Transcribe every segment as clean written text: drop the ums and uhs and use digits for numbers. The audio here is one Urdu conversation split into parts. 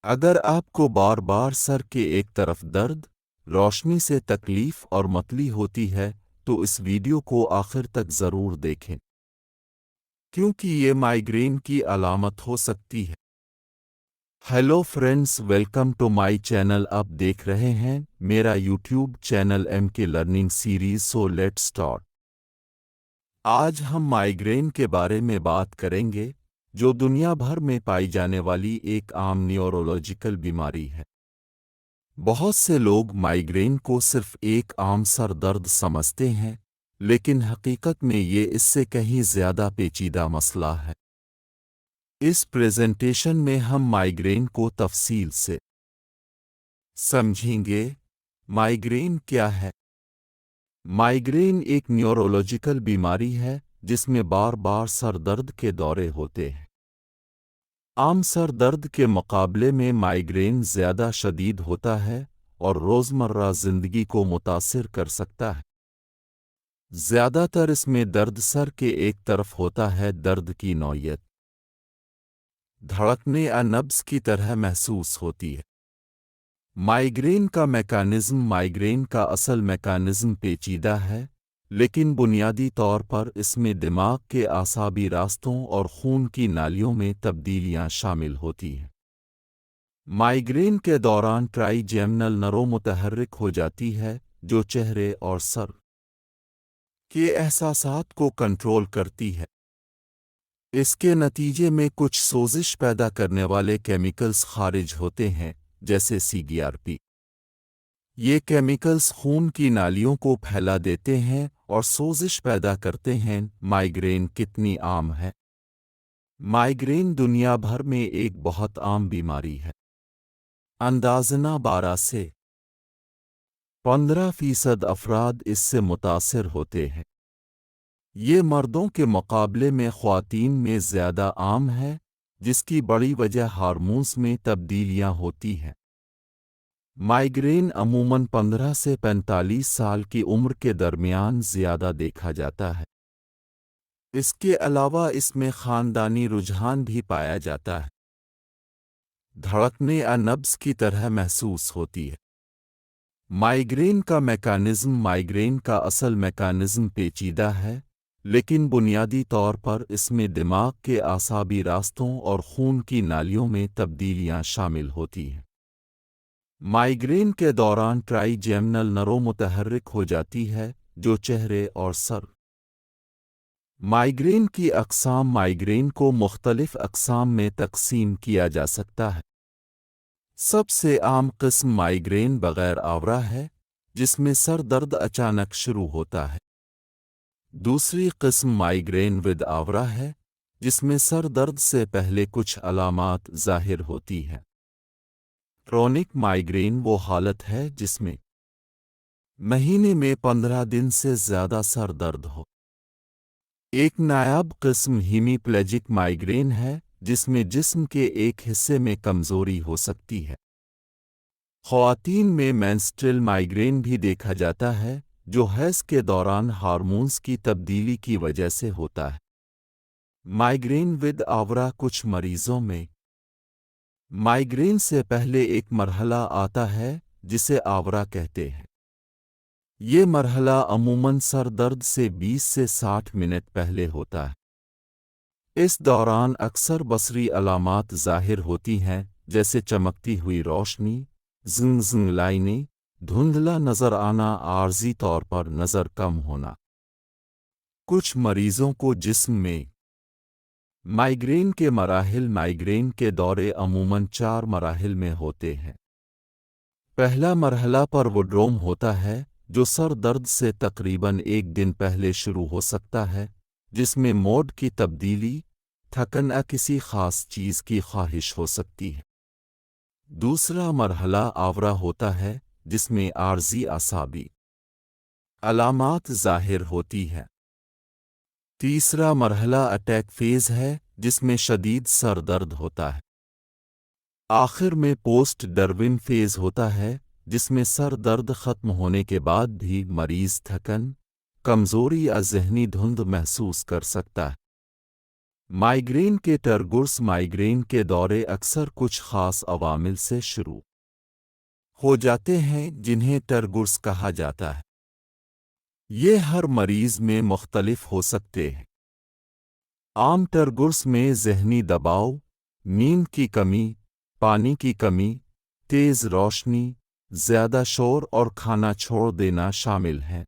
اگر آپ کو بار بار سر کے ایک طرف درد، روشنی سے تکلیف اور متلی ہوتی ہے تو اس ویڈیو کو آخر تک ضرور دیکھیں، کیونکہ یہ مائیگرین کی علامت ہو سکتی ہے۔ Hello friends, welcome to my channel. آپ دیکھ رہے ہیں میرا YouTube channel M K learning series, so let's start. آج ہم مائیگرین کے بارے میں بات کریں گے، جو دنیا بھر میں پائی جانے والی ایک عام نیورولوجیکل بیماری ہے۔ بہت سے لوگ مائیگرین کو صرف ایک عام سر درد سمجھتے ہیں، لیکن حقیقت میں یہ اس سے کہیں زیادہ پیچیدہ مسئلہ ہے۔ اس پریزنٹیشن میں ہم مائیگرین کو تفصیل سے سمجھیں گے۔ مائیگرین کیا ہے؟ مائیگرین ایک نیورولوجیکل بیماری ہے جس میں بار بار سر درد کے دورے ہوتے ہیں۔ عام سر درد کے مقابلے میں مائیگرین زیادہ شدید ہوتا ہے اور روزمرہ زندگی کو متاثر کر سکتا ہے۔ زیادہ تر اس میں درد سر کے ایک طرف ہوتا ہے۔ درد کی نوعیت دھڑکنے یا نبض کی طرح محسوس ہوتی ہے۔ مائیگرین کا مائیگرین کا اصل میکانزم پیچیدہ ہے، لیکن بنیادی طور پر اس میں دماغ کے اعصابی راستوں اور خون کی نالیوں میں تبدیلیاں شامل ہوتی ہیں۔ مائیگرین کے دوران ٹرائی جیمنل نرو متحرک ہو جاتی ہے، جو چہرے اور سر کے احساسات کو کنٹرول کرتی ہے۔ اس کے نتیجے میں کچھ سوزش پیدا کرنے والے کیمیکلز خارج ہوتے ہیں، جیسے CGRP۔ یہ کیمیکلز خون کی نالیوں کو پھیلا دیتے ہیں اور سوزش پیدا کرتے ہیں۔ مائیگرین کتنی عام ہے؟ مائیگرین دنیا بھر میں ایک بہت عام بیماری ہے۔ اندازنہ 12 سے 15% افراد اس سے متاثر ہوتے ہیں۔ یہ مردوں کے مقابلے میں خواتین میں زیادہ عام ہے، جس کی بڑی وجہ ہارمونز میں تبدیلیاں ہوتی ہیں۔ مائیگرین عموماً 15 سے 45 سال کی عمر کے درمیان زیادہ دیکھا جاتا ہے۔ اس کے علاوہ اس میں خاندانی رجحان بھی پایا جاتا ہے۔ دھڑکنے یا نبض کی طرح محسوس ہوتی ہے۔ مائیگرین کا اصل میکانزم پیچیدہ ہے، لیکن بنیادی طور پر اس میں دماغ کے اعصابی راستوں اور خون کی نالیوں میں تبدیلیاں شامل ہوتی ہیں۔ مائیگرین کے دوران ٹرائی جیمنل نرو متحرک ہو جاتی ہے، جو چہرے اور سر مائیگرین کی مائیگرین کو مختلف اقسام میں تقسیم کیا جا سکتا ہے۔ سب سے عام قسم مائیگرین بغیر آورا ہے، جس میں سر درد اچانک شروع ہوتا ہے۔ دوسری قسم مائیگرین ود آورا ہے، جس میں سر درد سے پہلے کچھ علامات ظاہر ہوتی ہیں۔ کرونک مائیگرین وہ حالت ہے جس میں مہینے میں 15 دن سے زیادہ سر درد ہو۔ ایک نایاب قسم ہیمیپلیجک مائیگرین ہے، جس میں جسم کے ایک حصے میں کمزوری ہو سکتی ہے۔ خواتین میں مینسٹرل مائیگرین بھی دیکھا جاتا ہے، جو حیض کے دوران ہارمونز کی تبدیلی کی وجہ سے ہوتا ہے۔ مائیگرین ود آورا کچھ مریضوں میں مائیگرین سے پہلے ایک مرحلہ آتا ہے جسے آورا کہتے ہیں۔ یہ مرحلہ عموماً سر درد سے 20 سے 60 منٹ پہلے ہوتا ہے۔ اس دوران اکثر بصری علامات ظاہر ہوتی ہیں، جیسے چمکتی ہوئی روشنی، زنگ لائنیں، دھندلا نظر آنا، عارضی طور پر نظر کم ہونا۔ کچھ مریضوں کو جسم میں مائیگرین کے دورے عموماً 4 مراحل میں ہوتے ہیں۔ پہلا مرحلہ پروڈروم ہوتا ہے، جو سر درد سے تقریباً 1 دن پہلے شروع ہو سکتا ہے، جس میں موڈ کی تبدیلی، تھکن یا کسی خاص چیز کی خواہش ہو سکتی ہے۔ دوسرا مرحلہ آورا ہوتا ہے، جس میں عارضی اعصابی علامات ظاہر ہوتی ہیں۔ تیسرا مرحلہ اٹیک فیز ہے، جس میں شدید سر درد ہوتا ہے۔ آخر میں پوسٹ ڈرون فیز ہوتا ہے، جس میں سر درد ختم ہونے کے بعد بھی مریض تھکن، کمزوری یا ذہنی دھند محسوس کر سکتا ہے۔ مائیگرین کے ٹرگرس مائیگرین کے دورے اکثر کچھ خاص عوامل سے شروع ہو جاتے ہیں جنہیں ٹرگرس کہا جاتا ہے۔ یہ ہر مریض میں مختلف ہو سکتے ہیں۔ عام ٹرگرس میں ذہنی دباؤ، نیند کی کمی، پانی کی کمی، تیز روشنی، زیادہ شور اور کھانا چھوڑ دینا شامل ہیں۔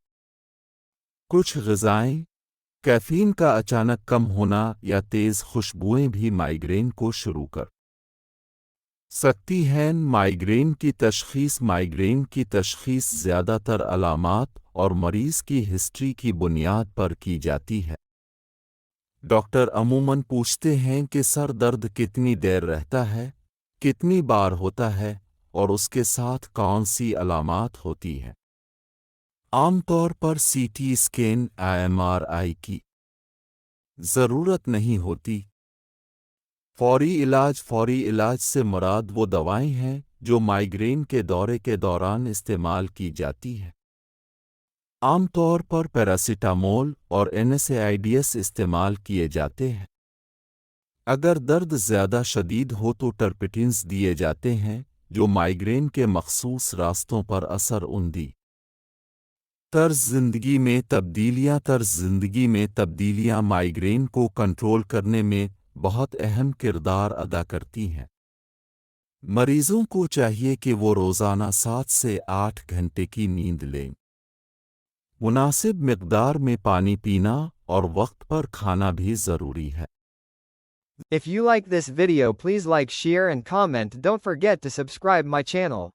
کچھ غذائیں، کیفین کا اچانک کم ہونا یا تیز خوشبوئیں بھی مائیگرین کو شروع کر سکتی ہیں۔ مائیگرین کی تشخیص زیادہ تر علامات اور مریض کی ہسٹری کی بنیاد پر کی جاتی ہے۔ ڈاکٹر عموماً پوچھتے ہیں کہ سر درد کتنی دیر رہتا ہے، کتنی بار ہوتا ہے اور اس کے ساتھ کون سی علامات ہوتی ہیں۔ عام طور پر سی ٹی اسکین MRI کی ضرورت نہیں ہوتی۔ فوری علاج سے مراد وہ دوائیں ہیں جو مائیگرین کے دورے کے دوران استعمال کی جاتی ہیں۔ عام طور پر پیراسیٹامول اور NSAIDs استعمال کیے جاتے ہیں۔ اگر درد زیادہ شدید ہو تو ٹرپٹینز دیے جاتے ہیں جو مائیگرین کے مخصوص راستوں پر اثر اندی۔ طرز زندگی میں تبدیلیاں مائیگرین کو کنٹرول کرنے میں بہت اہم کردار ادا کرتی ہیں۔ مریضوں کو چاہیے کہ وہ روزانہ 7 سے 8 گھنٹے کی نیند لیں۔ مناسب مقدار میں پانی پینا اور وقت پر کھانا بھی ضروری ہے۔ If you like this video, please like, share and comment. Don't forget to subscribe my channel.